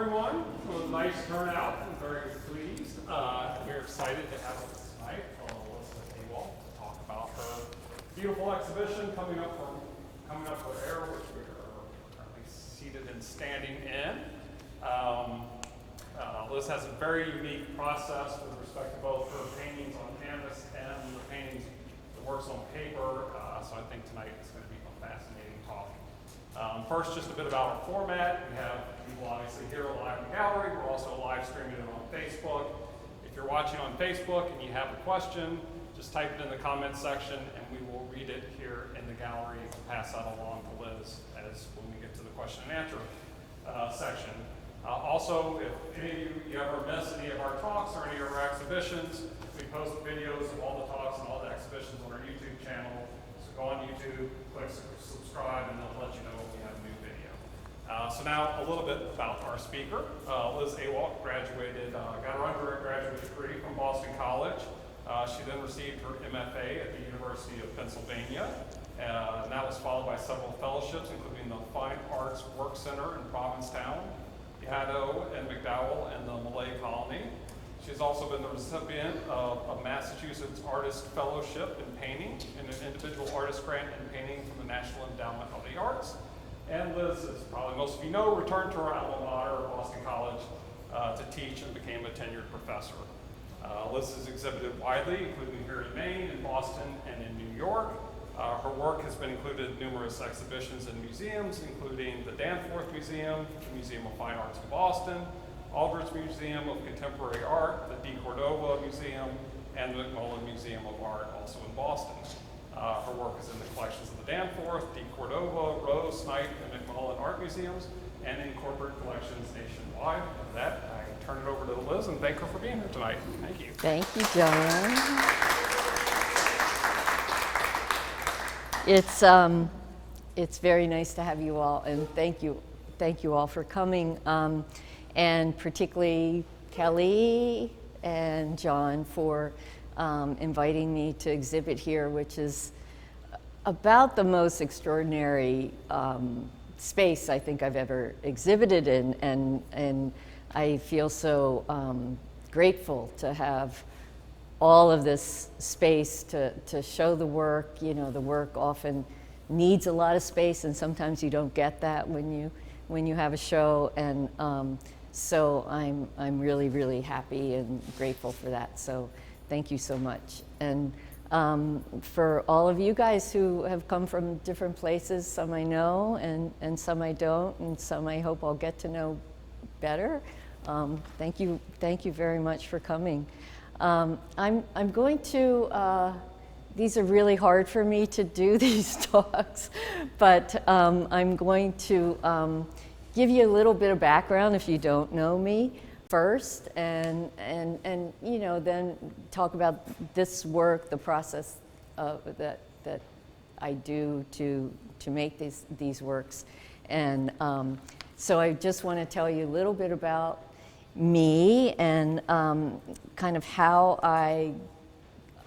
everyone. It was a nice turnout. I'm very pleased. We're excited to have with us tonight Awalt to talk about her beautiful exhibition coming up for air, which we are currently seated and standing in. Liz has a very unique process with respect to both her paintings on canvas and the paintings, the works on paper. So I think tonight is going to be a fascinating talk. First, just a bit about our format. We have people obviously here live in the gallery. We're also live streaming it on Facebook. If you're watching on Facebook and you have a question, just type it in the comments section and we will read it here in the gallery and pass that along to Liz as when we get to the question and answer section. Also, if any of you ever miss any of our talks or any of our exhibitions, we post videos of all the talks and all the exhibitions on our YouTube channel. So go on YouTube, click subscribe, and they'll let you know when we have a new video. So now a little bit about our speaker. Liz Awalt graduated, got her undergraduate degree from Boston College. She then received her MFA at the University of Pennsylvania. And that was followed by several fellowships, including the Fine Arts Work Center in Provincetown, Caddo and McDowell, and the Malay Colony. She's also been the recipient of a Massachusetts Artist Fellowship in Painting and an Individual Artist Grant in Painting from the National Endowment of the Arts. And Liz, as probably most of you know, returned to her alma mater, Boston College, to teach and became a tenured professor. Liz has exhibited widely, including here in Maine, in Boston, and in New York. Her work has been included in numerous exhibitions and museums, including the Danforth Museum, the Museum of Fine Arts in Boston, Aldrich Museum of Contemporary Art, the De Cordova Museum, and the McMullen Museum of Art, also in Boston. Her work is in the collections of the Danforth, De Cordova, Rose, Knight, and McMullen Art Museums, and in corporate collections nationwide. And with that, I turn it over to Liz and thank her for being here tonight. Thank you. Thank you, John. It's very nice to have you all, and thank you all for coming, and particularly Kelly and John for inviting me to exhibit here, which is about the most extraordinary space I think I've ever exhibited in, and I feel so grateful to have all of this space to show the work. You know, the work often needs a lot of space, and sometimes you don't get that when you have a show. And so I'm really, really happy and grateful for that. So thank you so much. And for all of you guys who have come from different places, some I know and some I don't, and some I hope I'll get to know better. Thank you very much for coming. I'm going to, these are really hard for me to do, these talks, but I'm going to give you a little bit of background if you don't know me first, and you know, then talk about this work, the process that I do to make these works. And so I just want to tell you a little bit about me and kind of how I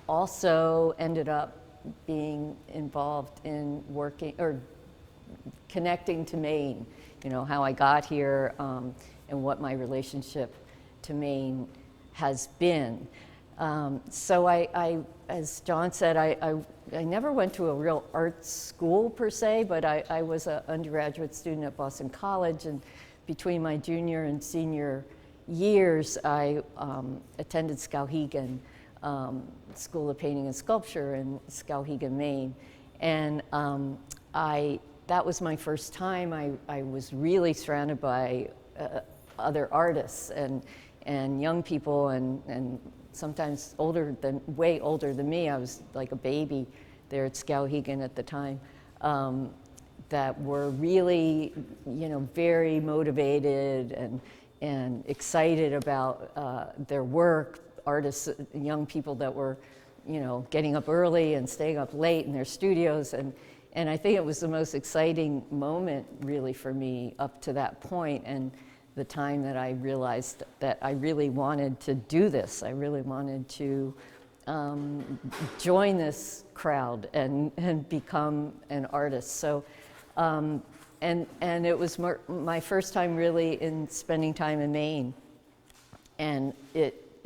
also ended up being involved in working or connecting to Maine, you know, how I got here and what my relationship to Maine has been. So I, as John said, I never went to a real art school per se, but I was an undergraduate student at Boston College, and between my junior and senior years, I attended Skowhegan School of Painting and Sculpture in Skowhegan, Maine. And that was my first time. I was really surrounded by other artists and young people and sometimes way older than me. I was like a baby there at Skowhegan at the time, that were really, you know, very motivated and excited about their work, artists, young people that were, you know, getting up early and staying up late in their studios. And I think it was the most exciting moment really for me up to that point, and the time that I realized that I really wanted to do this. I really wanted to join this crowd and become an artist. So, and it was my first time really in spending time in Maine. And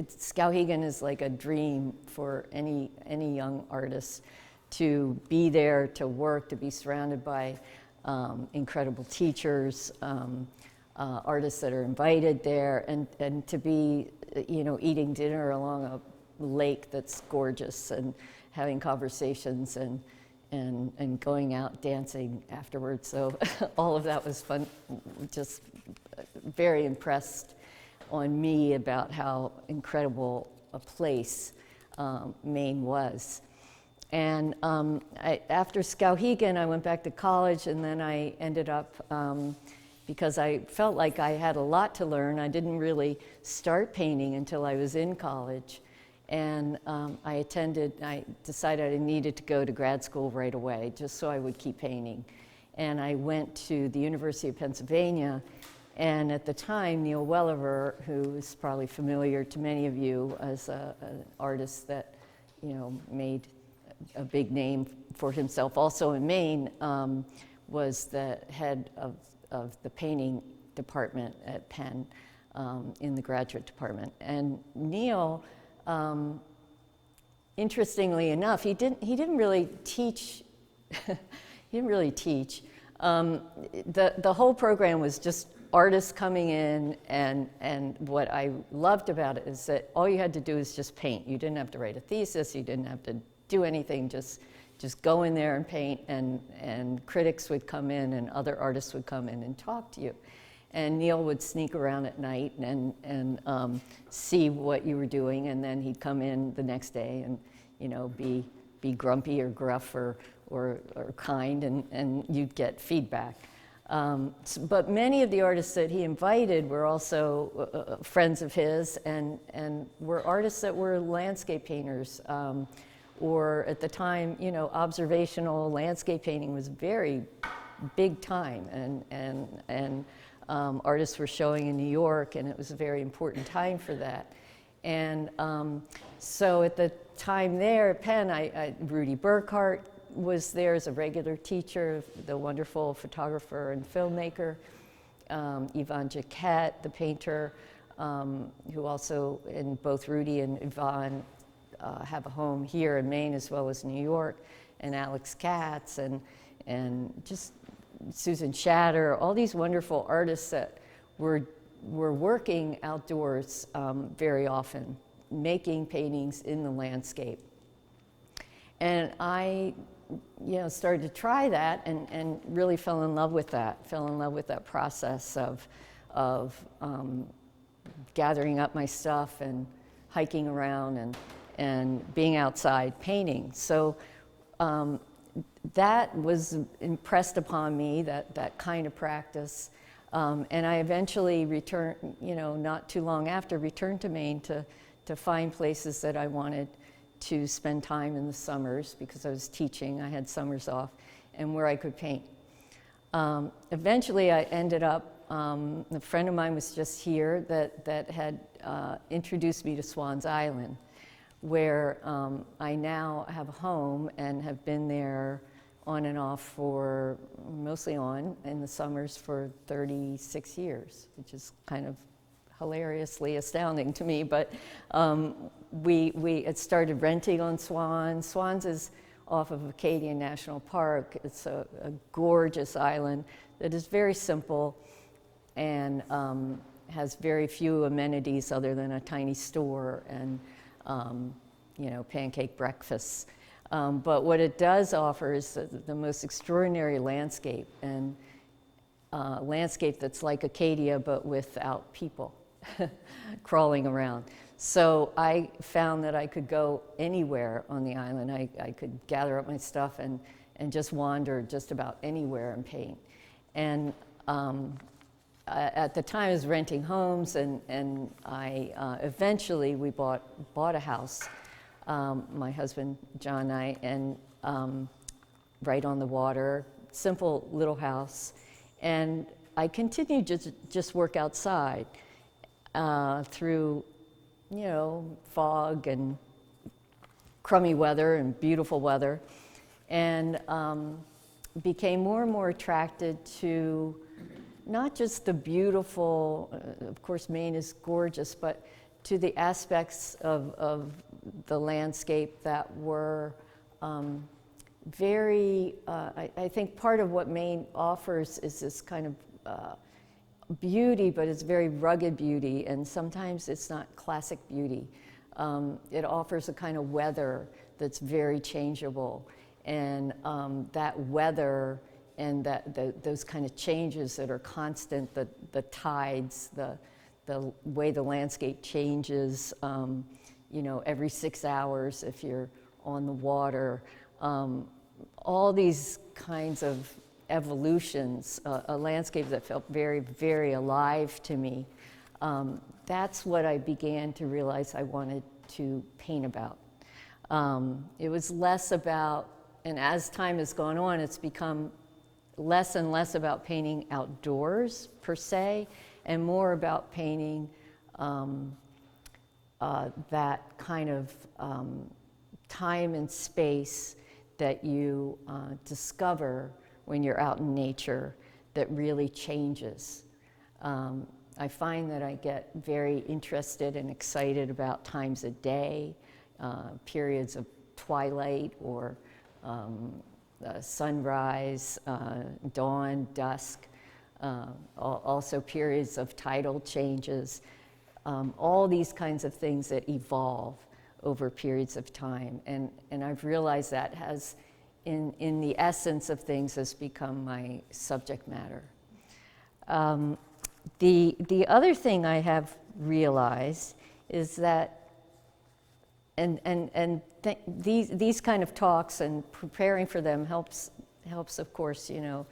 Skowhegan is like a dream for any young artist, to be there, to work, to be surrounded by incredible teachers, artists that are invited there, and to be, eating dinner along a lake that's gorgeous and having conversations and going out dancing afterwards. So all of that was fun, just very impressed on me about how incredible a place Maine was. And after Skowhegan, I went back to college, and then I ended up, because I felt like I had a lot to learn, I didn't really start painting until I was in college. And I decided I needed to go to grad school right away, just so I would keep painting. And I went to the University of Pennsylvania, and at the time, Neil Welliver, who is probably familiar to many of you as an artist that, made a big name for himself also in Maine, was the head of the painting department at Penn, in the graduate department. And Neil, interestingly enough, he didn't really teach. He didn't really teach. The whole program was just artists coming in, and what I loved about it is that all you had to do is just paint. You didn't have to write a thesis. You didn't have to do anything. Just go in there and paint, and critics would come in, and other artists would come in and talk to you. And Neil would sneak around at night and see what you were doing, and then he'd come in the next day and be grumpy or gruff or kind, and you'd get feedback. But many of the artists that he invited were also friends of his, and were artists that were landscape painters, or at the time, observational landscape painting was very big time, and artists were showing in New York, and it was a very important time for that. And so at the time there at Penn, Rudy Burkhart was there as a regular teacher, the wonderful photographer and filmmaker, Yvonne Jacquette, the painter, who also, and both Rudy and Yvonne have a home here in Maine as well as New York, and Alex Katz, and just Susan Shatter, all these wonderful artists that were working outdoors very often, making paintings in the landscape. And I started to try that, and really fell in love with that process of gathering up my stuff and hiking around and being outside painting. So that was impressed upon me, that kind of practice. And I eventually returned, not too long after, returned to Maine to find places that I wanted to spend time in the summers, because I was teaching, I had summers off, and where I could paint. Eventually I ended up, a friend of mine was just here that had introduced me to Swan's Island, where I now have a home and have been there on and off mostly on in the summers for 36 years, which is kind of hilariously astounding to me, but we had started renting on Swan. Swan's is off of Acadian National Park. It's a gorgeous island that is very simple and has very few amenities other than a tiny store and pancake breakfasts. But what it does offer is the most extraordinary landscape, and landscape that's like Acadia but without people crawling around. So I found that I could go anywhere on the island. I could gather up my stuff and just wander just about anywhere and paint. And at the time I was renting homes, and I eventually we bought a house, my husband John and I, and right on the water, simple little house. And I continued to just work outside through fog and crummy weather and beautiful weather. And became more and more attracted to not just the beautiful, of course Maine is gorgeous, but to the aspects of the landscape that were very, I think part of what Maine offers is this kind of beauty, but it's very rugged beauty, and sometimes it's not classic beauty. It offers a kind of weather that's very changeable, and that weather and those kind of changes that are constant, the tides, the way the landscape changes, you know, every 6 hours if you're on the water, all these kinds of evolutions, a landscape that felt very, very alive to me. That's what I began to realize I wanted to paint about. It was less about, and as time has gone on, it's become less and less about painting outdoors per se, and more about painting that kind of time and space that you discover when you're out in nature that really changes. I find that I get very interested and excited about times of day, periods of twilight or sunrise, dawn, dusk, also periods of tidal changes, all these kinds of things that evolve over periods of time. And I've realized that has, in the essence of things, has become my subject matter. The other thing I have realized is that, these kind of talks and preparing for them helps of course, you know,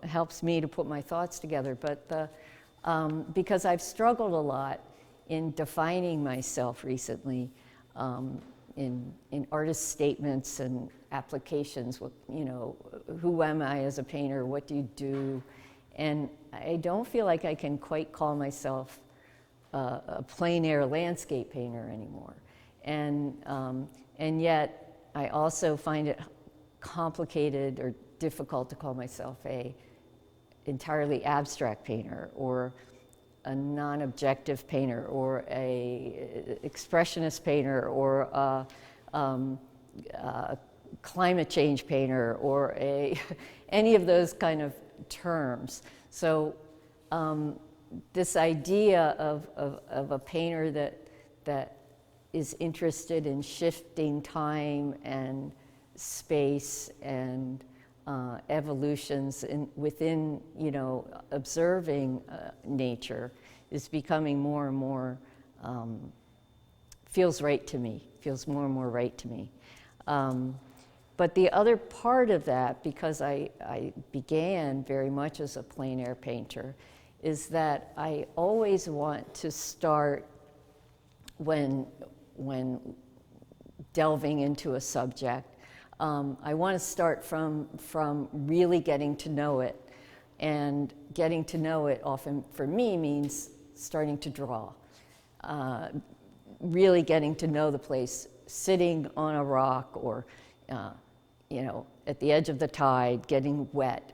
helps me to put my thoughts together. But because I've struggled a lot in defining myself recently, in artist statements and applications, you know, who am I as a painter? What do you do? And I don't feel like I can quite call myself a plein air landscape painter anymore. And yet I also find it complicated or difficult to call myself a entirely abstract painter or a non-objective painter or a expressionist painter or a climate change painter or any of those kind of terms. So this idea of a painter that is interested in shifting time and space and evolutions within, you know, observing nature is becoming more and more, feels right to me, feels more and more right to me. But the other part of that, because I began very much as a plein air painter, is that I always want to start when delving into a subject. I want to start from really getting to know it, and getting to know it often for me means starting to draw, really getting to know the place, sitting on a rock or you know, at the edge of the tide, getting wet,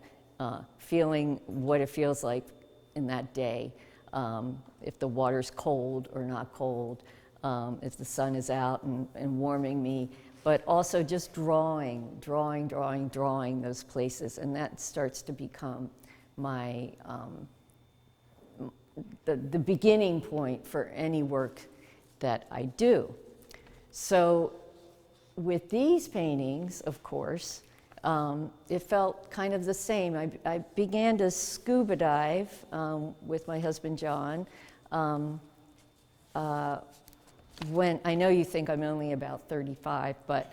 feeling what it feels like in that day, if the water's cold or not cold, if the sun is out and warming me, but also just drawing those places, and that starts to become my, the beginning point for any work that I do. So with these paintings, of course, it felt kind of the same. I began to scuba dive with my husband, John, when, I know you think I'm only about 35, but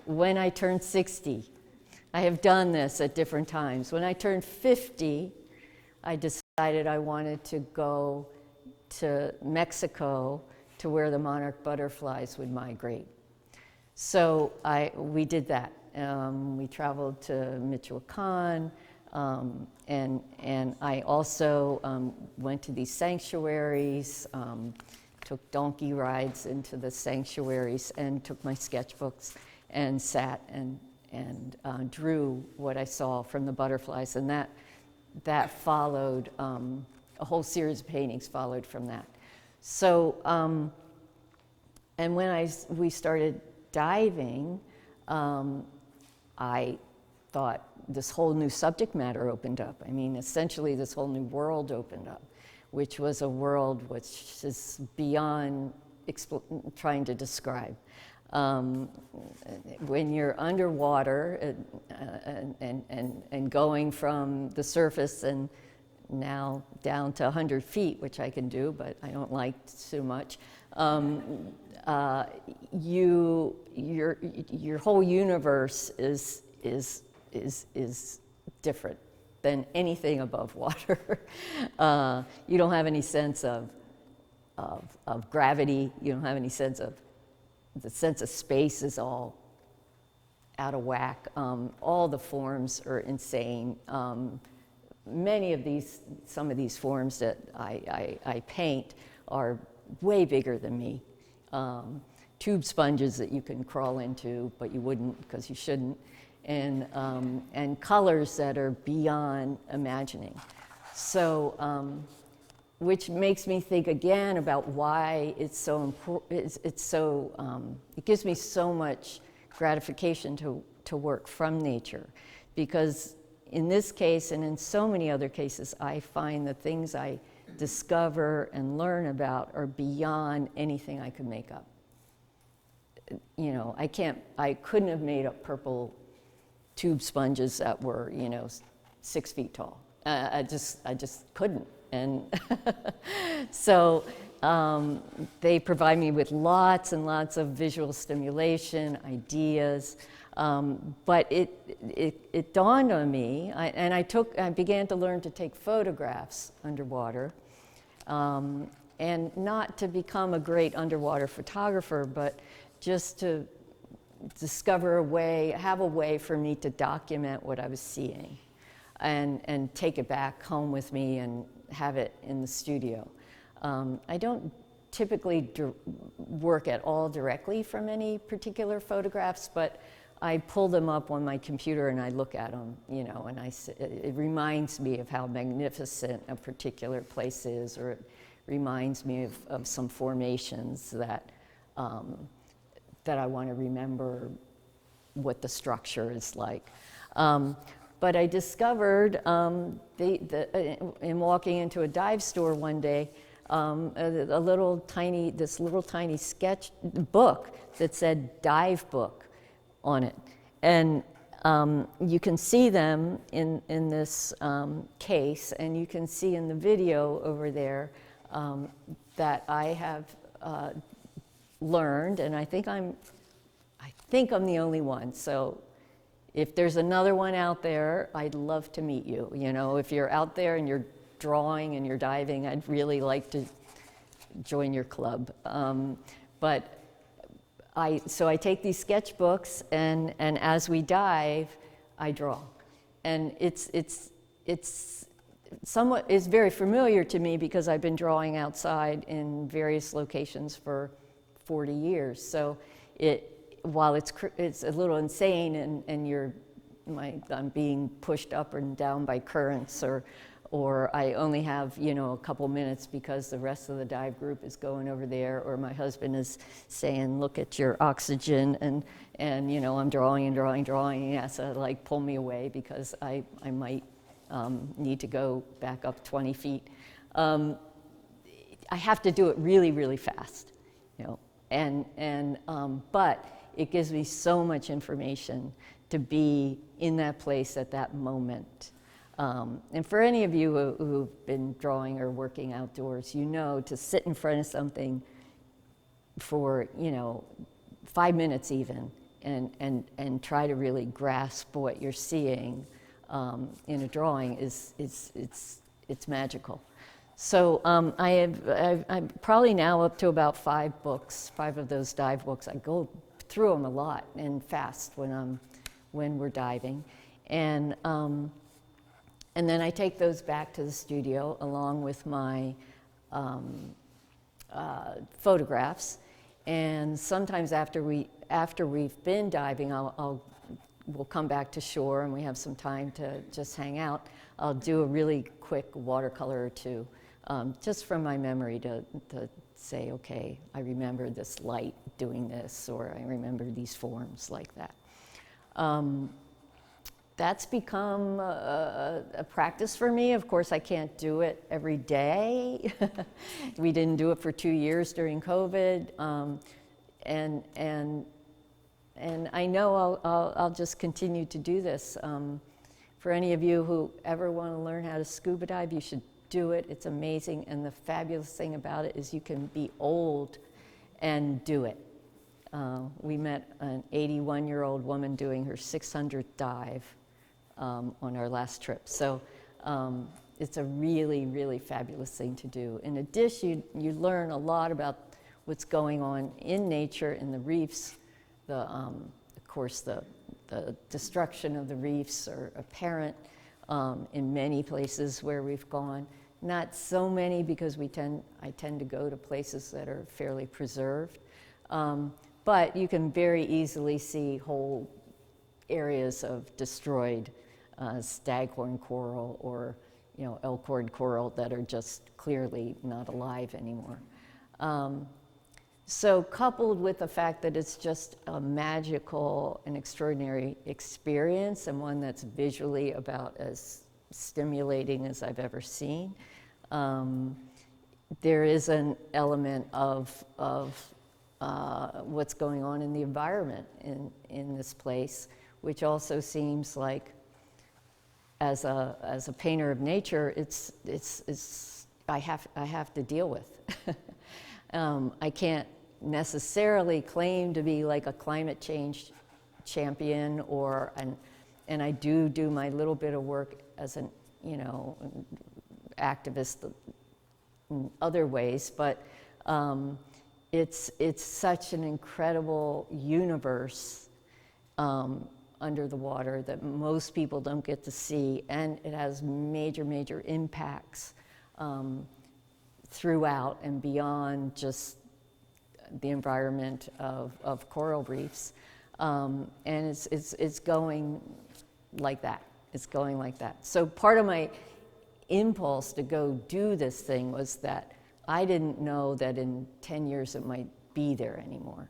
when I turned 60, I have done this at different times. When I turned 50, I decided I wanted to go to Mexico to where the monarch butterflies would migrate. So we did that. We traveled to Michoacan, and I also went to these sanctuaries, took donkey rides into the sanctuaries, and took my sketchbooks and sat drew what I saw from the butterflies, and that followed, a whole series of paintings followed from that. So, and when we started diving, I thought this whole new subject matter opened up. I mean, essentially this whole new world opened up, which was a world which is beyond trying to describe. When you're underwater and going from the surface and now down to 100 feet, which I can do, but I don't like too much, your whole universe is different than anything above water. You don't have any sense of gravity. You don't have any sense of, the sense of space is all out of whack. All the forms are insane. Some of these forms that I paint are way bigger than me. Tube sponges that you can crawl into, but you wouldn't because you shouldn't. And colors that are beyond imagining. So, which makes me think again about why it's so important. It gives me so much gratification to work from nature, because in this case and in so many other cases, I find the things I discover and learn about are beyond anything I could make up. You know, I couldn't have made up purple tube sponges that were, 6 feet tall. I just couldn't. And so they provide me with lots and lots of visual stimulation, ideas. But it dawned on me, I began to learn to take photographs underwater, and not to become a great underwater photographer, but just to discover have a way for me to document what I was seeing, and take it back home with me and have it in the studio. I don't typically work at all directly from any particular photographs, but I pull them up on my computer and I look at them, and it reminds me of how magnificent a particular place is, or it reminds me of some formations that I want to remember what the structure is like. But I discovered in walking into a dive store one day, this little tiny sketch book that said "dive book" on it, and you can see them in this case, and you can see in the video over there that I have learned, and I think I'm the only one. So if there's another one out there, I'd love to meet you. If you're out there and you're drawing and you're diving, I'd really like to join your club. But I take these sketchbooks, and as we dive, I draw, and it's very familiar to me because I've been drawing outside in various locations for 40 years. So while it's a little insane, and I'm being pushed up and down by currents, or I only have a couple minutes because the rest of the dive group is going over there, or my husband is saying, "Look at your oxygen," and I'm drawing and drawing, and he has to pull me away because I might need to go back up 20 feet. I have to do it really, really fast, but it gives me so much information to be in that place at that moment. And for any of you who've been drawing or working outdoors, to sit in front of something for 5 minutes even, and try to really grasp what you're seeing in a drawing it's magical. So I'm probably now up to about 5 of those dive books. I go through them a lot and fast when we're diving, and then I take those back to the studio along with my photographs. And sometimes after we've been diving, I'll we'll come back to shore and we have some time to just hang out, I'll do a really quick watercolor or two, just from my memory to say, okay, I remember this light doing this, or I remember these forms like that. That's become a practice for me. Of course, I can't do it every day. We didn't do it for 2 years during COVID, and I know I'll just continue to do this. For any of you who ever want to learn how to scuba dive, you should do it. It's amazing, and the fabulous thing about it is you can be old and do it. We met an 81-year-old woman doing her 600th dive on our last trip. So it's a really, really fabulous thing to do. In addition, you learn a lot about what's going on in nature, in the reefs. Of course, the destruction of the reefs are apparent in many places where we've gone. Not so many, because I tend to go to places that are fairly preserved. But you can very easily see whole areas of destroyed staghorn coral or elkhorn coral that are just clearly not alive anymore. So coupled with the fact that it's just a magical and extraordinary experience, and one that's visually about as stimulating as I've ever seen, there is an element of what's going on in the environment in this place, which also seems like, as a painter of nature, I have to deal with. I can't necessarily claim to be like a climate change champion, and I do my little bit of work as an activist in other ways, but it's such an incredible universe under the water that most people don't get to see, and it has major impacts throughout and beyond just the environment of coral reefs, and it's going like that. It's going like that. So part of my impulse to go do this thing was that I didn't know that in 10 years it might be there anymore.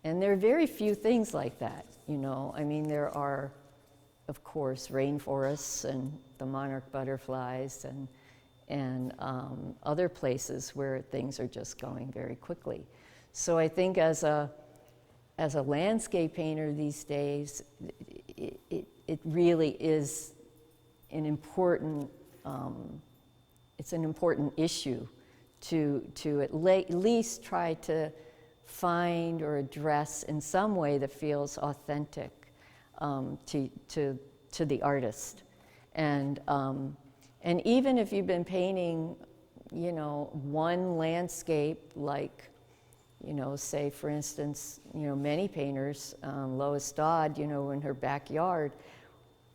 And there are very few things like that, I mean, there are, of course, rainforests and the monarch butterflies and other places where things are just going very quickly. So I think as a landscape painter these days, it really is an important, it's an important issue to at least try to find or address in some way that feels authentic to the artist. And even if you've been painting, one landscape, like, say for instance, many painters, Lois Dodd, in her backyard,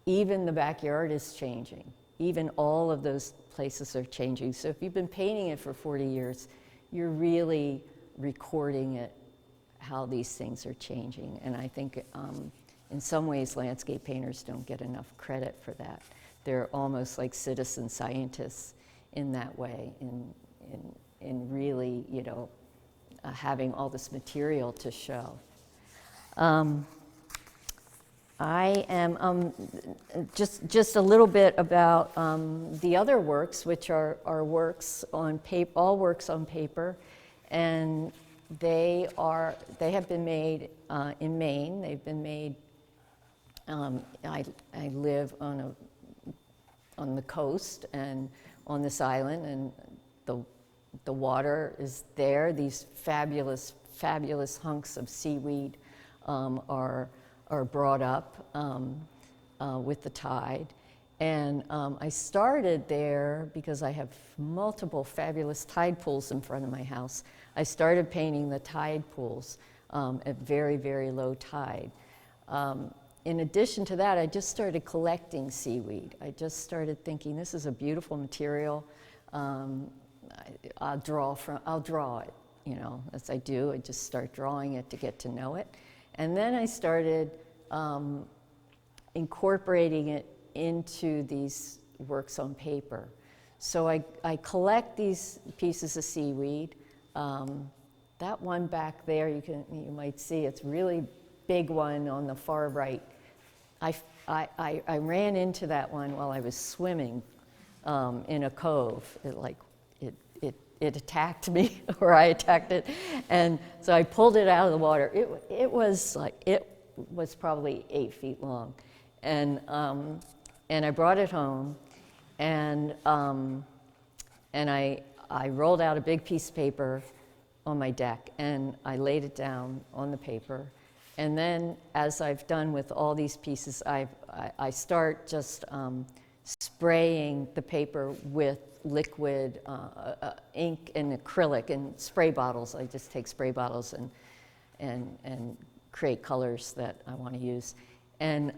even the backyard is changing. Even all of those places are changing. So if you've been painting it for 40 years, you're really recording it, how these things are changing. And I think in some ways landscape painters don't get enough credit for that. They're almost like citizen scientists in that way, in really, having all this material to show. I am just a little bit about the other works, which are works on paper, all works on paper, and they have been made in Maine. They've been made. I live on the coast and on this island, and the water is there. These fabulous hunks of seaweed are brought up with the tide. And I started there because I have multiple fabulous tide pools in front of my house. I started painting the tide pools at very, very low tide. In addition to that, I just started collecting seaweed. I just started thinking, this is a beautiful material. I'll draw it, as I do. I just start drawing it to get to know it. And then I started incorporating it into these works on paper. So I collect these pieces of seaweed. That one back there, you might see, it's really big one on the far right. I ran into that one while I was swimming in a cove. It attacked me, or I attacked it, and so I pulled it out of the water. It was probably 8 feet long, and I brought it home, and I rolled out a big piece of paper on my deck, and I laid it down on the paper. And then, as I've done with all these pieces, I start just spraying the paper with liquid ink and acrylic and spray bottles. I just take spray bottles and create colors that I want to use, and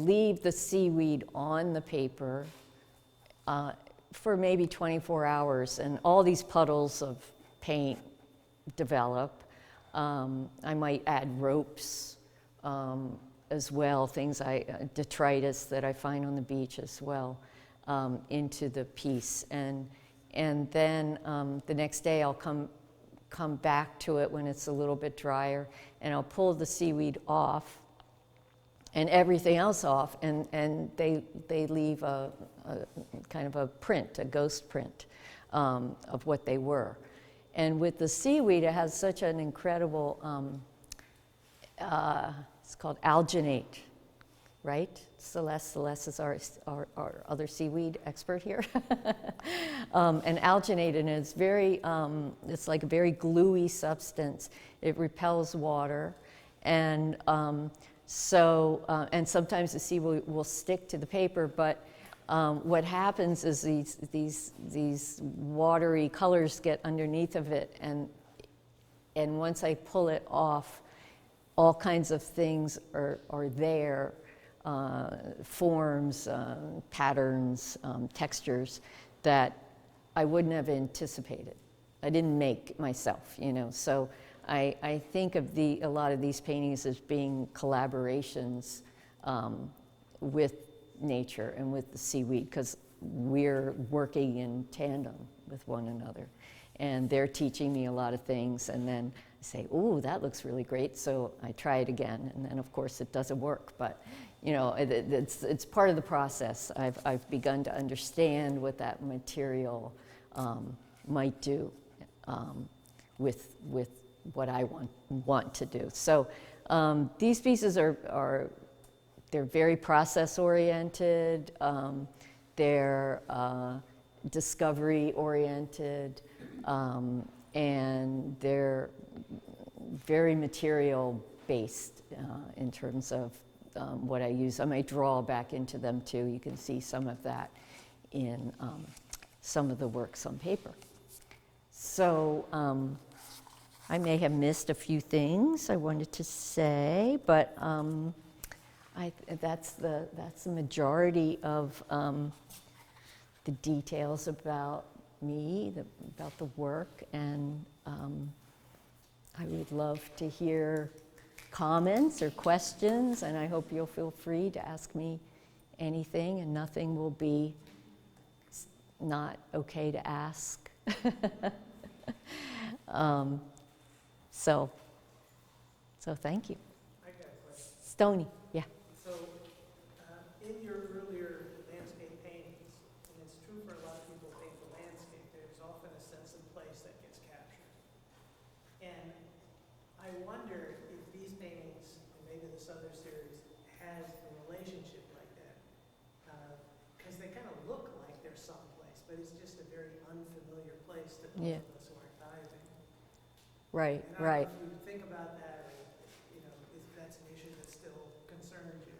leave the seaweed on the paper for maybe 24 hours, and all these puddles of paint develop. I might add ropes as well, detritus that I find on the beach as well, into the piece. And then the next day I'll come back to it when it's a little bit drier, and I'll pull the seaweed off and everything else off, and they leave a kind of a print, a ghost print of what they were. And with the seaweed, it has such an incredible, it's called alginate, right? Celeste is our other seaweed expert here. And alginate, and it's it's like a very gluey substance. It repels water, and and sometimes the seaweed will stick to the paper, but what happens is these watery colors get underneath of it, and once I pull it off, all kinds of things are there, forms, patterns, textures that I wouldn't have anticipated. I didn't make myself, So I think of a lot of these paintings as being collaborations with nature and with the seaweed, because we're working in tandem with one another, and they're teaching me a lot of things, and then I say, "Ooh, that looks really great," so I try it again, and then of course it doesn't work, but it's part of the process. I've begun to understand what that material might do with what I want to do. So these pieces they're very process-oriented, they're discovery-oriented, and they're very material-based in terms of what I use. I might draw back into them too. You can see some of that in some of the works on paper. So I may have missed a few things I wanted to say, but that's the majority of the details about me, about the work, and I would love to hear comments or questions, and I hope you'll feel free to ask me anything, and nothing will be not okay to ask. So thank you. I got a question. Stony, yeah. So, in your earlier landscape paintings, and it's true for a lot of people who paint the landscape, there's often a sense of place that gets captured. And I wonder if these paintings, and maybe this other series, has a relationship like that. Because they kind of look like they're someplace, but it's just a very unfamiliar place to those of us who aren't diving. Right, And right. I don't know if you think about that, or, if that's an issue that still concerns you.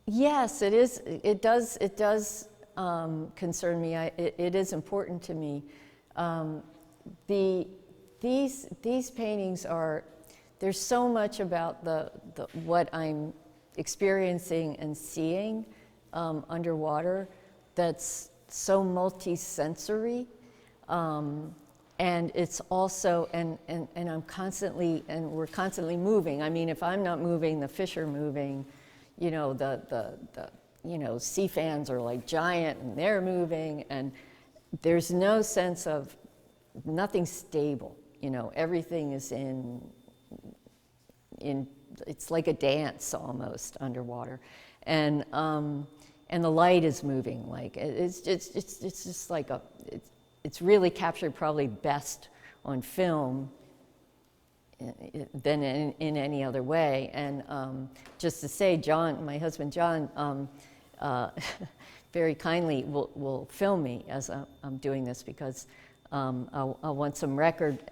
Yes, it is. It does concern me. It is important to me. These paintings are. There's so much about the what I'm experiencing and seeing underwater that's so multi-sensory, and it's also, and I'm constantly, and we're constantly moving. I mean, if I'm not moving, the fish are moving, you know, the sea fans are like giant and they're moving, and there's no sense of, nothing stable, you know, everything is in, it's like a dance almost underwater. And the light is moving, like, it's just like it's really captured probably best on film than in any other way. And just to say, John, my husband John, very kindly will film me as I'm doing this, because I want some record.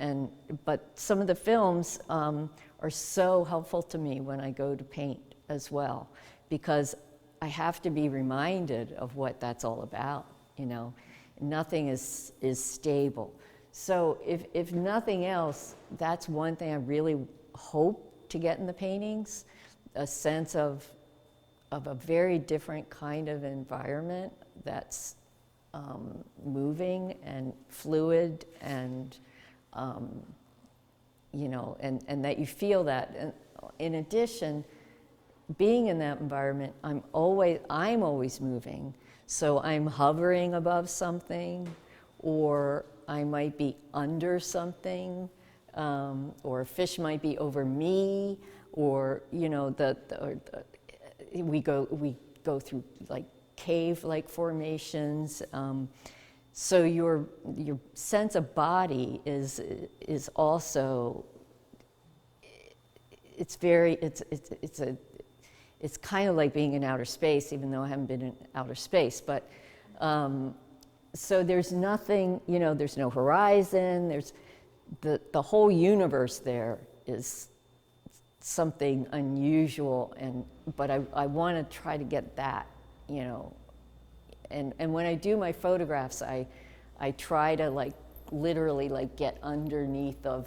But some of the films are so helpful to me when I go to paint as well, because I have to be reminded of what that's all about, you know. Nothing is stable. So if nothing else, that's one thing I really hope to get in the paintings, a sense of a very different kind of environment that's moving and fluid, and you know, and that you feel that. And in addition, being in that environment, I'm always moving. So I'm hovering above something, or I might be under something, or a fish might be over me, or you know, we go through like cave-like formations. So your sense of body is also, it's kind of like being in outer space, even though I haven't been in outer space. But so there's nothing, you know, there's no horizon. There's the whole universe there is something unusual, but I want to try to get that, you know. And when I do my photographs, I try to like literally like get underneath of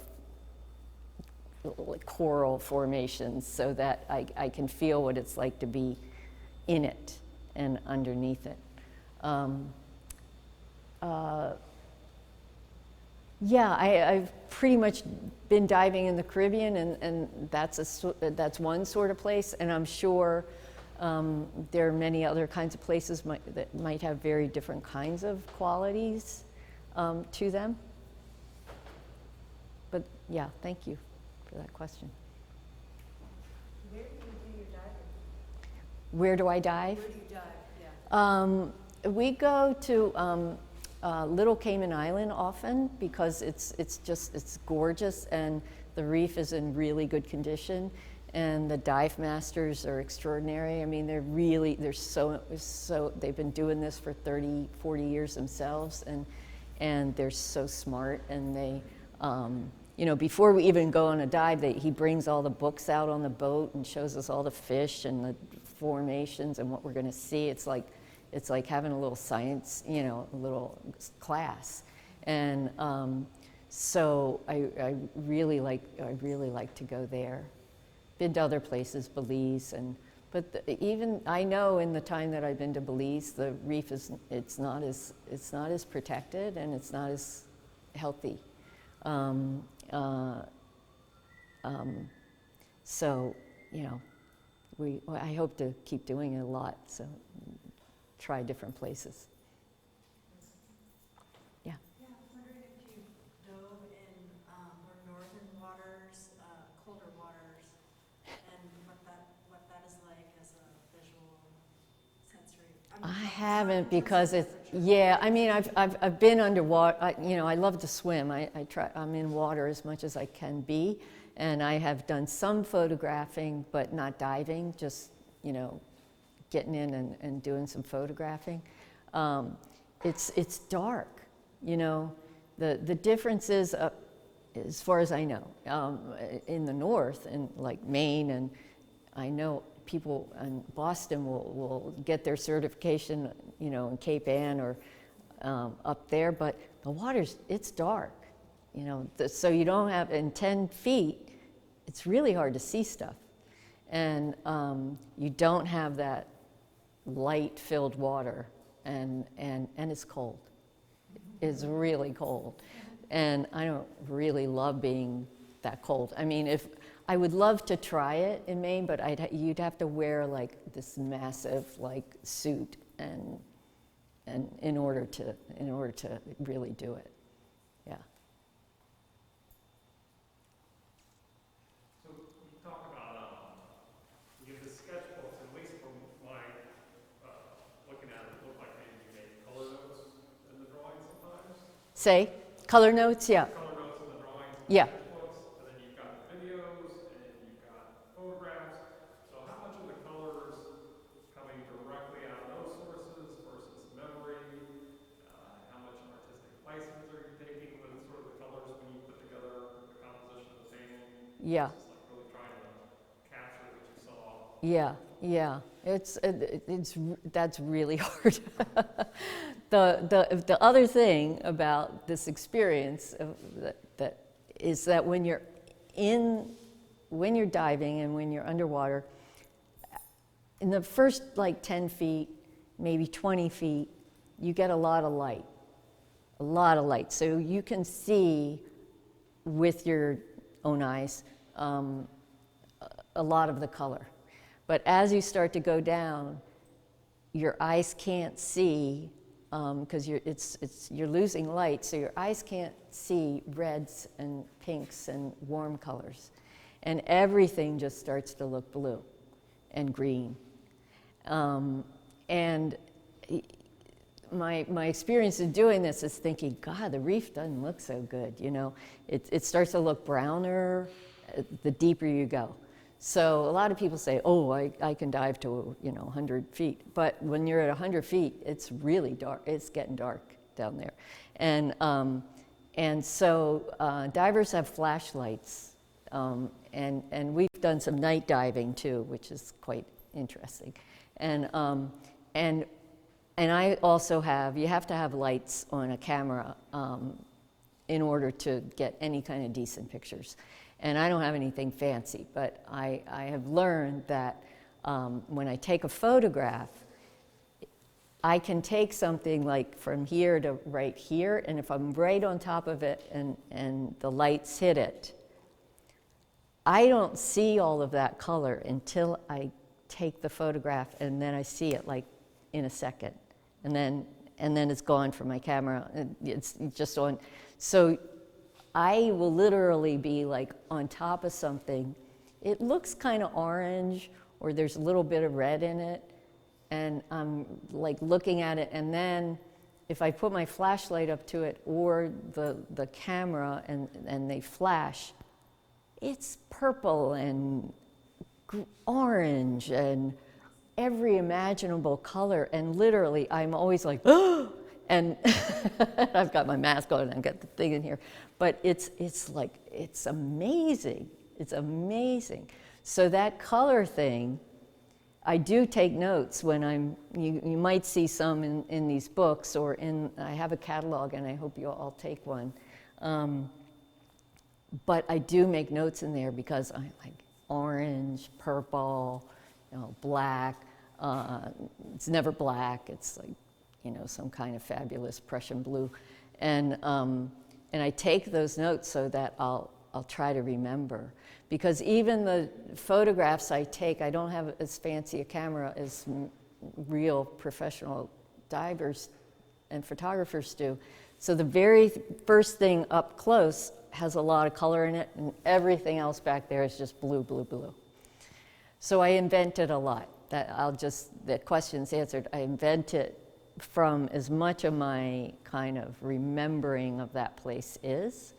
like coral formations, so that I can feel what it's like to be in it and underneath it. Yeah, I've pretty much been diving in the Caribbean, and that's one sort of place, and I'm sure there are many other kinds of places that might have very different kinds of qualities to them. But yeah, thank you for that question. Where do you do your diving? Where do I dive? Where do you dive? Yeah. We go to Little Cayman Island often, because it's gorgeous, and the reef is in really good condition, and the dive masters are extraordinary. I mean, they're so they've been doing this for 30, 40 years themselves, and they're so smart, and they you know, before we even go on a dive, he brings all the books out on the boat and shows us all the fish and the formations and what we're going to see. It's like having a little science, you know, a little class. And so I really like to go there. Been to other places, Belize, but even I know in the time that I've been to Belize, the reef it's not as protected, and it's not as healthy. So, you know, I hope to keep doing it a lot, so try different places. Yeah. Yeah, I was wondering if you dove in more northern waters, colder waters, and what that is like as a visual sensory. I haven't, because yeah, I mean, I've been underwater. You know, I love to swim. I'm in water as much as I can be, and I have done some photographing, but not diving, just, you know, getting in and doing some photographing. It's dark, you know. The difference is, as far as I know, in the north, in like Maine, and I know people in Boston will get their certification, you know, in Cape Ann or up there, but the water's, it's dark, you know, so you don't have, in 10 feet, it's really hard to see stuff. And you don't have that light-filled water, and it's cold. It's really cold. And I don't really love being that cold. I mean, if I would love to try it in Maine, but you'd have to wear like this massive like suit and in order to really do it. Yeah. So you talk about, you have the sketchbooks, at least from my looking at it, look like maybe you made color notes in the drawing sometimes. Say, color notes, yeah. Color notes in the drawings, in the Yeah. sketchbooks, and then you've got the videos, and you've got photographs. So how much of the colors coming directly out of those sources versus memory? How much artistic license are you taking with sort of the colors when you put together the composition of the painting? Yeah. Just like really trying to capture what you saw. Yeah, yeah. That's really hard. The other thing about this experience that is that when you're diving and when you're underwater, in the first like 10 feet, maybe 20 feet, you get a lot of light. So you can see with your own eyes a lot of the color. But as you start to go down, your eyes can't see because you're losing light, so your eyes can't see reds and pinks and warm colors, and everything just starts to look blue and green. And my experience in doing this is thinking, God, the reef doesn't look so good. You know, it starts to look browner the deeper you go. So a lot of people say, oh, I can dive to 100 feet. But when you're at 100 feet, it's really dark. It's getting dark down there. And so divers have flashlights. And we've done some night diving too, which is quite interesting. And I also you have to have lights on a camera in order to get any kind of decent pictures. And I don't have anything fancy, but I have learned that when I take a photograph, I can take something like from here to right here, and if I'm right on top of it and the lights hit it, I don't see all of that color until I take the photograph, and then I see it like in a second, and then it's gone from my camera. It's just on. So I will literally be like on top of something. It looks kind of orange, or there's a little bit of red in it, and I'm like looking at it, and then if I put my flashlight up to it or the camera and they flash, it's purple and orange and every imaginable color, and literally I'm always like, oh, and I've got my mask on and I've got the thing in here, but it's amazing. It's amazing. So that color thing, I do take notes when you might see some in these books, or I have a catalog, and I hope you'll all take one. But I do make notes in there because I like orange, purple, black. It's never black. It's like, some kind of fabulous Prussian blue. And I take those notes so that I'll try to remember. Because even the photographs I take, I don't have as fancy a camera as real professional divers and photographers do. So the very first thing up close has a lot of color in it, and everything else back there is just blue, blue, blue. So I invented a lot. That question's answered. I invented from as much of my kind of remembering of that place is.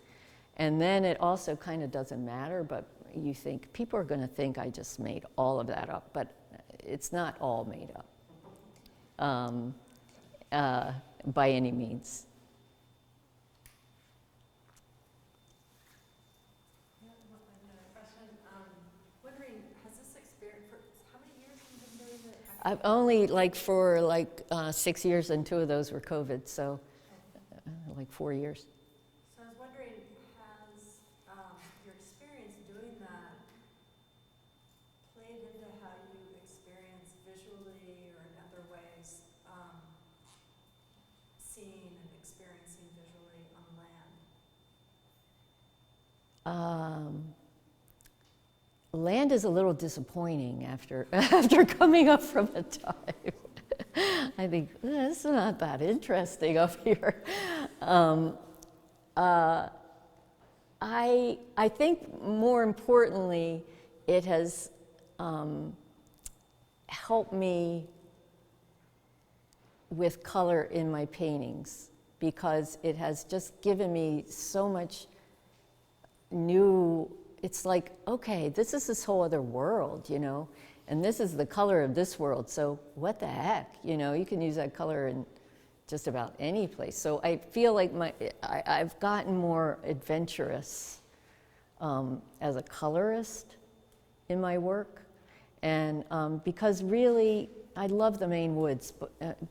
And then it also kind of doesn't matter, but you think, people are going to think I just made all of that up, but it's not all made up by any means. Another question. Wondering, has this experience, how many years have you been doing it? I've only for 6 years, and 2 of those were COVID, so like 4 years. So I was wondering, has your experience doing that played into how you experience visually or in other ways seeing and experiencing visually on land? Land is a little disappointing after after coming up from a dive. I think this is not that interesting up here. I think more importantly, it has helped me with color in my paintings, because it has just given me so much new. It's like, okay, this is this whole other world, you know, and this is the color of this world, so what the heck, you know, you can use that color in just about any place. So I feel like I've gotten more adventurous as a colorist in my work, and because really I love the Maine woods,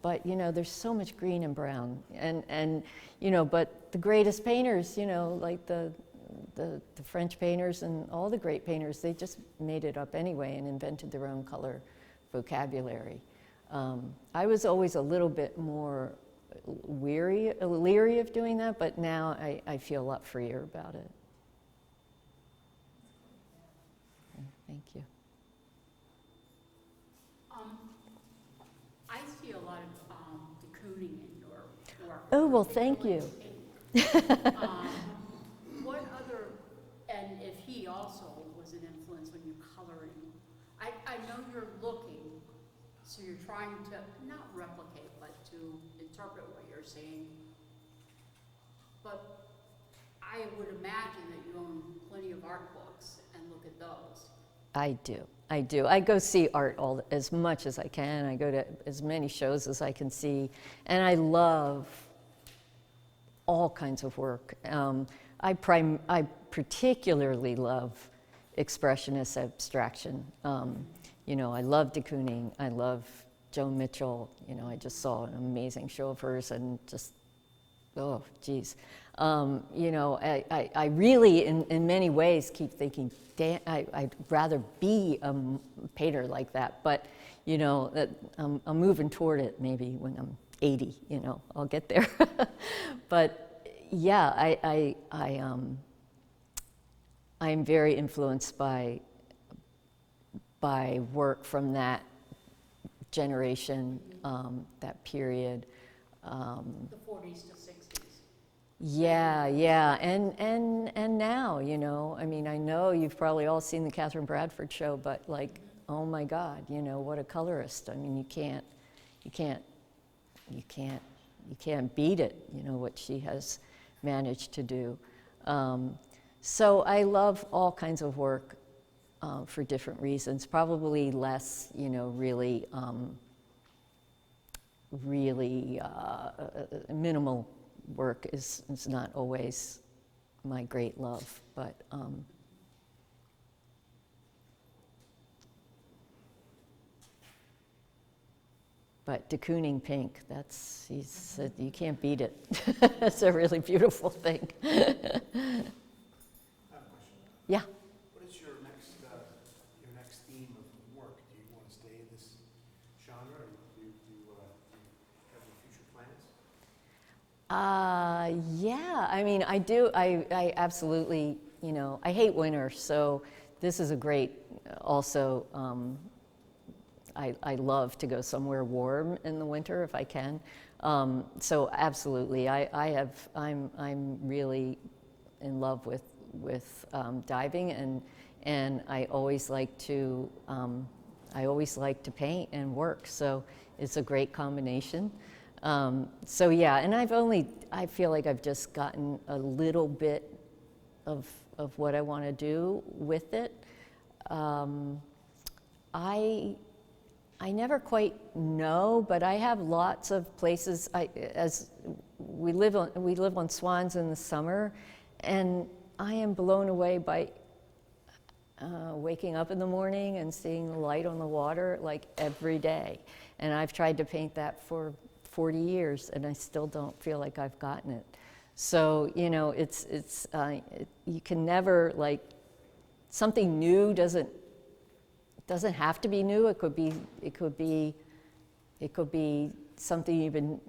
but you know, there's so much green and brown, and you know, but the greatest painters, you know, like the French painters and all the great painters, they just made it up anyway and invented their own color vocabulary. I was always a little bit more leery of doing that, but now I feel a lot freer about it. Thank you. I see a lot of de-cooning in your work. Oh, well, thank you. What other, and if he also was an influence when you're coloring, I know you're looking, so you're trying to not replicate, but to interpret what you're saying. But I would imagine that you own plenty of art books and look at those. I do. I go see art as much as I can. I go to as many shows as I can see, and I love all kinds of work. I particularly love expressionist abstraction. You know, I love de Kooning. I love Joan Mitchell. You know, I just saw an amazing show of hers, and just, oh, geez. You know, I really, in many ways, keep thinking, damn, I'd rather be a painter like that. But, you know, that I'm moving toward it maybe when I'm 80, you know, I'll get there. But yeah, I'm very influenced by work from that generation, that period. The 40s to 60s. Yeah, and now, you know, I mean, I know you've probably all seen the Catherine Bradford show, but like, oh my God, you know, what a colorist. I mean, you can't beat it, you know, what she has managed to do. So I love all kinds of work for different reasons, probably less, you know, really minimal work is not always my great love, but de Kooning pink, he said, you can't beat it. It's a really beautiful thing. I have a question. Yeah. What is your next theme of work? Do you want to stay in this genre, or do you have any future plans? Yeah, I mean, I do. I absolutely, you know, I hate winter, so this is a great, also, I love to go somewhere warm in the winter if I can. So absolutely, I'm really in love with diving, and I always like to paint and work. So it's a great combination. So yeah, and I feel like I've just gotten a little bit of what I want to do with it. I never quite know, but I have lots of places. As we live on Swans in the summer, and I am blown away by waking up in the morning and seeing the light on the water like every day. And I've tried to paint that for 40 years, and I still don't feel like I've gotten it. So, you know, you can never, like, something new doesn't have to be new. It could be something you've been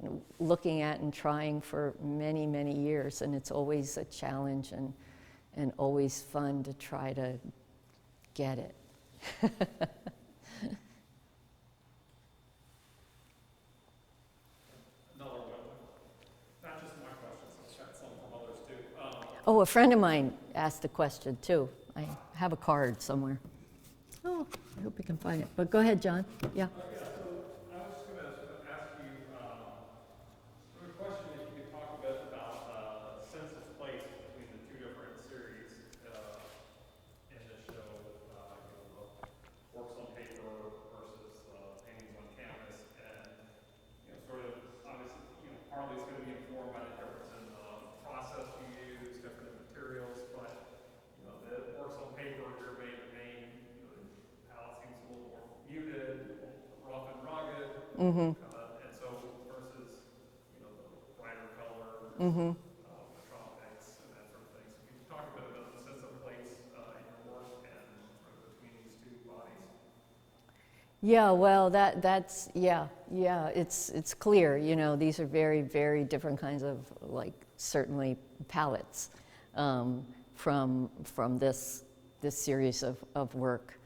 looking at and trying for many, many years, and it's always a challenge and always fun to try to get it. Another one, not just my questions, I've got some from others too. Oh, a friend of mine asked a question too. I have a card somewhere. Oh, I hope you can find it. But go ahead, John. Yeah. Yeah, so I was just going to sort of ask you sort of a question if you could talk a bit about sense of place between the two different series in this show, the works on paper versus paintings on canvas, and sort of obviously partly it's going to be informed by the difference in the process you use, different materials, but the works on paper, your main palette seems a little more muted, rough and rugged, Mm-hmm. and so versus the brighter color, Mm-hmm. the tropics and that sort of thing. So can you talk a bit about the sense of place in your work and sort of between these two bodies? Yeah, well, that's it's clear. These are very, very different kinds of, like, certainly palettes from this series of work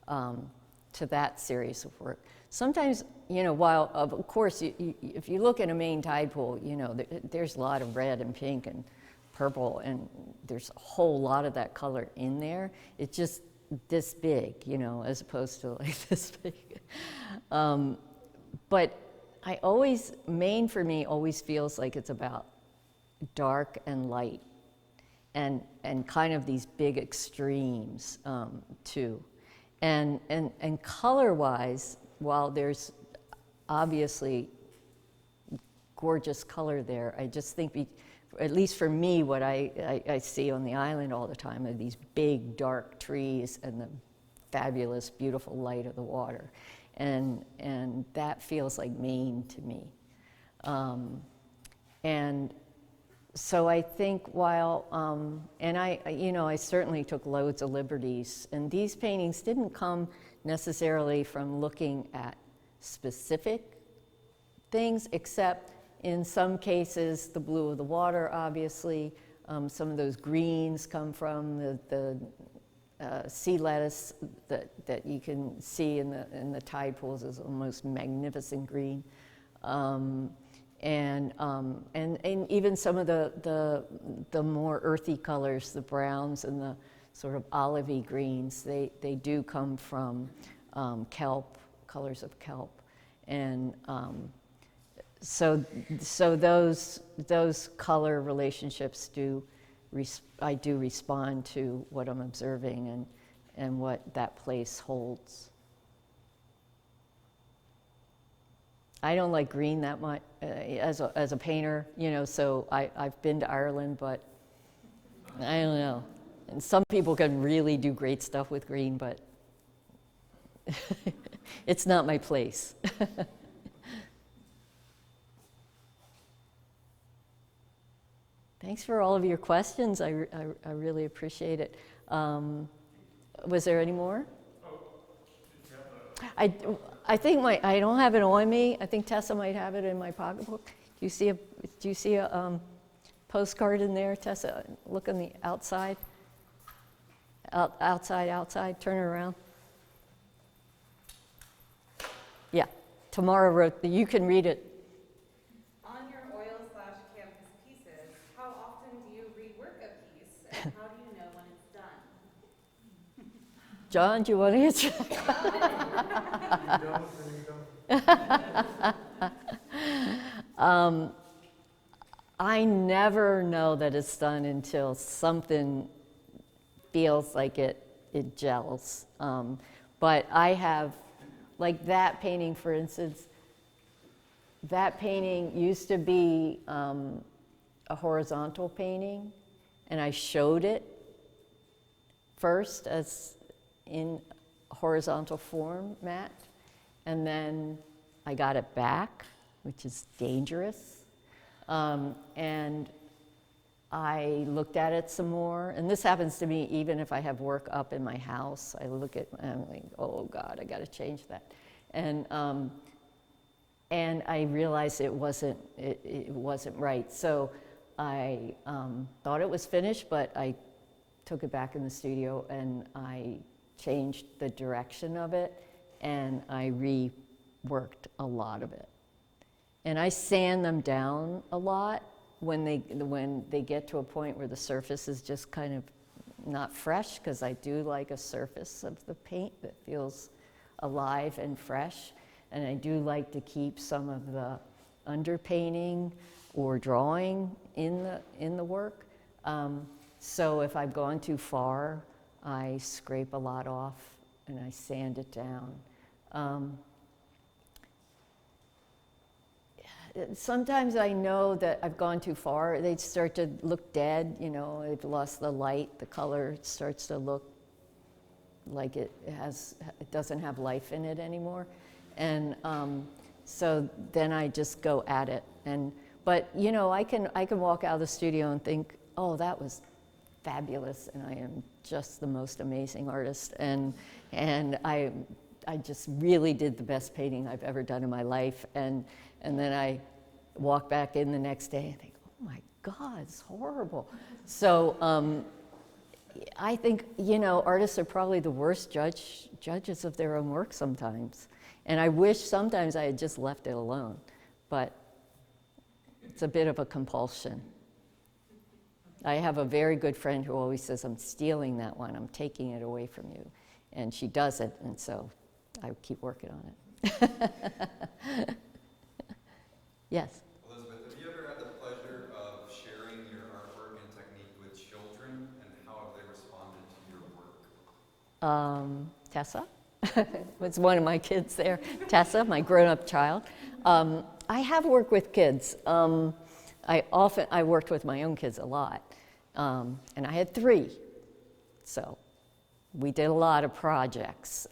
to that series of work. Sometimes, while of course, if you look at a Maine tide pool, there's a lot of red and pink and purple, and there's a whole lot of that color in there. It's just this big, as opposed to like this big. But Maine for me always feels like it's about dark and light, and kind of these big extremes too. And color-wise, while there's obviously gorgeous color there, I just think, at least for me, what I see on the island all the time are these big dark trees and the fabulous, beautiful light of the water. And that feels like Maine to me. And so I think and I certainly took loads of liberties, and these paintings didn't come necessarily from looking at specific things, except in some cases the blue of the water, obviously. Some of those greens come from the sea lettuce that you can see in the tide pools is almost magnificent green. And even some of the more earthy colors, the browns and the sort of olivey greens, they do come from kelp, colors of kelp, and so those color relationships I do respond to what I'm observing and what that place holds. I don't like green that much as a painter, so I've been to Ireland, but I don't know. And some people can really do great stuff with green, but it's not my place. Thanks for all of your questions. I really appreciate it. Was there any more? I think I don't have it on me. I think Tessa might have it in my pocketbook. Do you see a postcard in there, Tessa? Look on the outside. Outside. Turn it around. Yeah. Tamara wrote. You can read it. On your oil/canvas pieces, how often do you rework a piece, and how do you know when it's done? John, do you want to answer? I never know that it's done until something feels like it gels. But I have, like that painting, for instance, that painting used to be a horizontal painting, and I showed it first as in horizontal format, and then I got it back, which is dangerous. And I looked at it some more, and this happens to me even if I have work up in my house. I look at and I'm like, oh God, I got to change that, and I realized it wasn't right. So I thought it was finished, but I took it back in the studio and I changed the direction of it, and I reworked a lot of it. And I sand them down a lot when they get to a point where the surface is just kind of not fresh, because I do like a surface of the paint that feels alive and fresh. And I do like to keep some of the underpainting or drawing in the work. So if I've gone too far, I scrape a lot off and I sand it down. Sometimes I know that I've gone too far. They start to look dead, you know, they've lost the light, the color starts to look like it doesn't have life in it anymore. And so then I just go at it. But you know, I can walk out of the studio and think, oh, that was fabulous, and I am just the most amazing artist. And I just really did the best painting I've ever done in my life. And then I walk back in the next day and think, oh my God, it's horrible. So I think, you know, artists are probably the worst judges of their own work sometimes. And I wish sometimes I had just left it alone, but it's a bit of a compulsion. I have a very good friend who always says, I'm stealing that one, I'm taking it away from you. And she does it, and so I keep working on it. Yes? Elizabeth, have you ever had the pleasure of sharing your artwork and technique with children, and how have they responded to your work? Tessa was one of my kids there. Tessa, my grown-up child. I have worked with kids. I worked with my own kids a lot, and I had 3, so we did a lot of projects.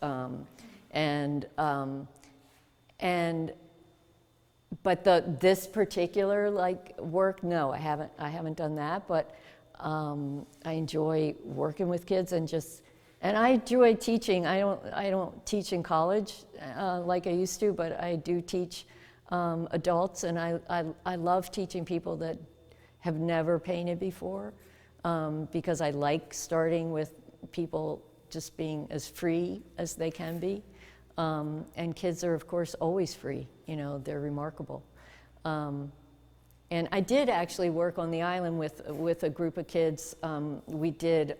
But this particular work, no, I haven't done that. But I enjoy working with kids and I enjoy teaching. I don't teach in college like I used to, but I do teach adults, and I love teaching people that have never painted before, because I like starting with people just being as free as they can be. And kids are, of course, always free. You know, they're remarkable. And I did actually work on the island with a group of kids. We did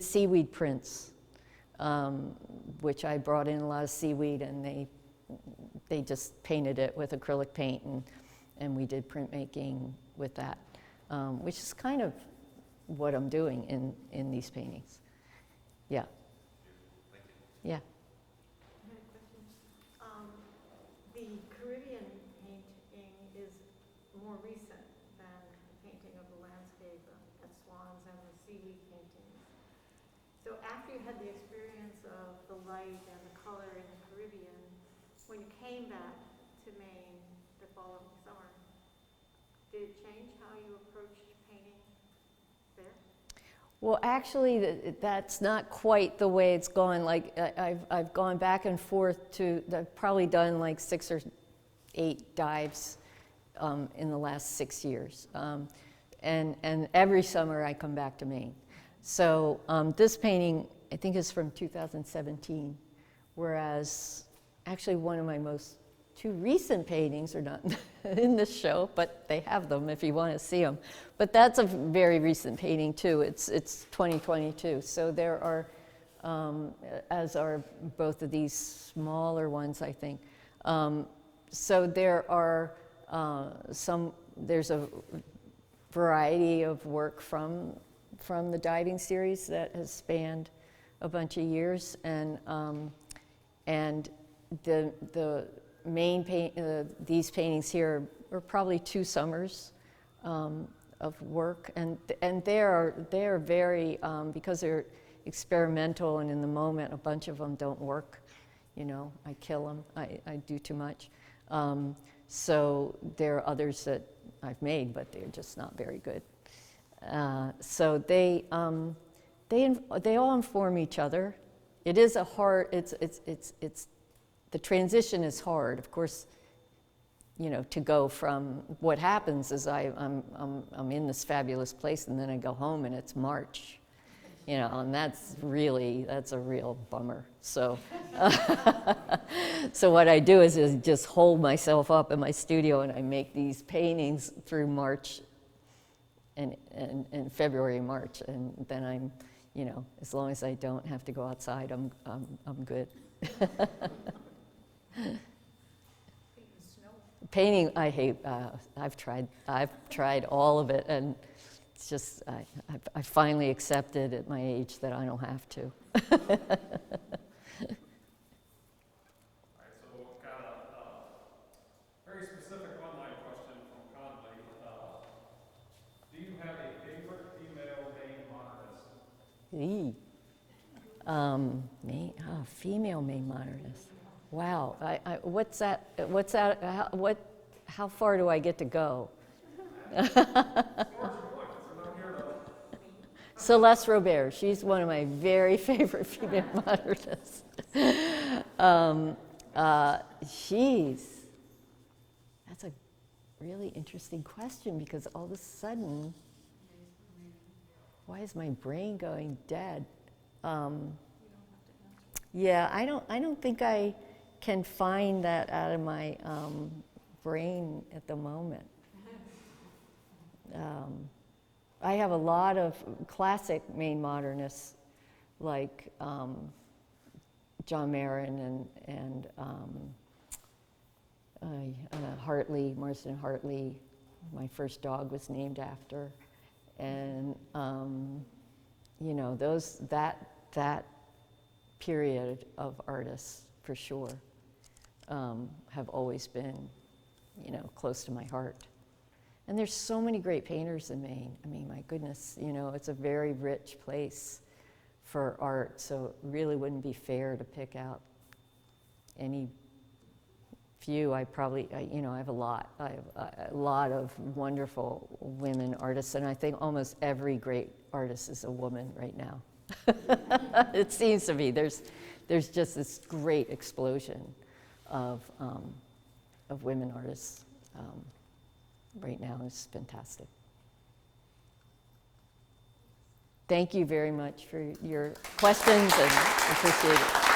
seaweed prints, which I brought in a lot of seaweed, and they just painted it with acrylic paint, and we did printmaking with that, which is kind of what I'm doing in these paintings. Yeah. Thank you. Yeah. I had a question. The Caribbean painting is more recent than the painting of the landscape at Swans and the seaweed paintings. So after you had the experience of the light and the color in the Caribbean, when you came back to Maine the following summer, did it change how you approached painting there? Well, actually, that's not quite the way it's gone. Like, I've gone back and forth I've probably done like 6 or 8 dives in the last 6 years. And every summer I come back to Maine. So this painting, I think, is from 2017, whereas actually one of my 2 recent paintings are not in this show, but they have them if you want to see them. But that's a very recent painting too. It's 2022. So there are, as are both of these smaller ones, I think. So there are there's a variety of work from the diving series that has spanned a bunch of years, and the main these paintings here are probably 2 summers of work, and they are very because they're experimental, and in the moment a bunch of them don't work. You know, I kill them. I do too much. So there are others that I've made, but they're just not very good. So they all inform each other. It is a hard. The transition is hard. Of course, you know, to go from, what happens is I'm in this fabulous place and then I go home and it's March, you know, and that's a real bummer. So, so what I do is just hold myself up in my studio and I make these paintings through March and February and March, and then I'm, you know, as long as I don't have to go outside, I'm good. Painting, I hate. I've tried all of it, and it's just I finally accepted at my age that I don't have to. All right, so we've got a very specific online question from Conley. Do you have a favorite female Maine modernist? Female Maine modernist. Wow. What's that? How far do I get to go? Celeste Robert. She's one of my very favorite female modernists. That's a really interesting question, because all of a sudden, why is my brain going dead? Yeah, I don't think I can find that out of my brain at the moment. I have a lot of classic Maine modernists, like John Marin and Hartley, Marston Hartley. My first dog was named after, and you know, that period of artists for sure have always been, you know, close to my heart. And there's so many great painters in Maine. I mean, my goodness, you know, it's a very rich place for art, so it really wouldn't be fair to pick out any few. You know, I have a lot. I have a lot of wonderful women artists, and I think almost every great artist is a woman right now. It seems to me there's just this great explosion of women artists right now. It's fantastic. Thank you very much for your questions, and I appreciate it.